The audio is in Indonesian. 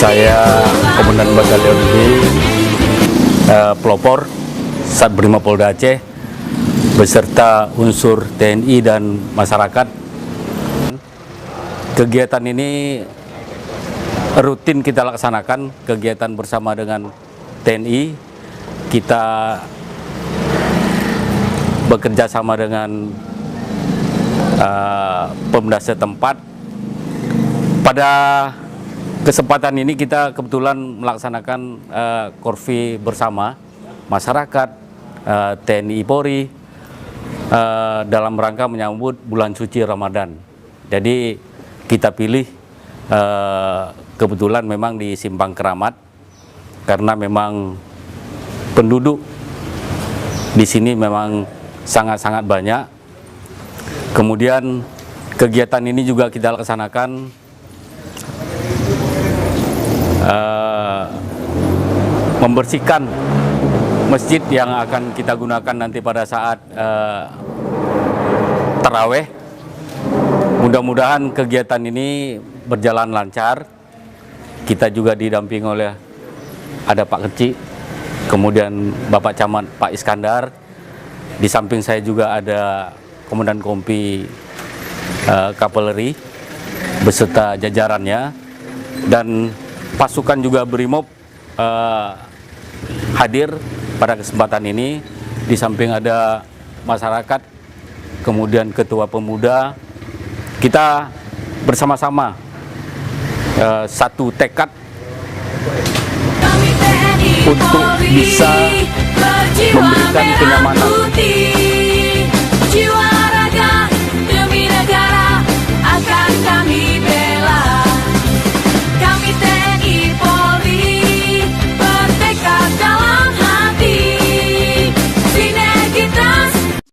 Saya Komandan Batalion B Pelopor Sat Brimob Polda Aceh beserta unsur TNI dan masyarakat. Kegiatan ini rutin kita laksanakan, kegiatan bersama dengan TNI. Kita bekerja sama dengan Pemda setempat. Pada kesempatan ini kita kebetulan melaksanakan korvi bersama masyarakat, TNI Polri dalam rangka menyambut bulan suci Ramadan. Jadi kita pilih kebetulan memang di Simpang Keramat karena memang penduduk di sini memang sangat-sangat banyak. Kemudian kegiatan ini juga kita laksanakan membersihkan masjid yang akan kita gunakan nanti pada saat taraweh. Mudah-mudahan kegiatan ini berjalan lancar. Kita juga didampingi oleh ada Pak Kecik, kemudian Bapak Camat Pak Iskandar. Di samping saya juga ada Komandan Kompi Kavaleri beserta jajarannya, dan pasukan juga Brimob hadir pada kesempatan ini. Di samping ada masyarakat, kemudian ketua pemuda, kita bersama-sama satu tekad untuk bisa memberikan kenyamanan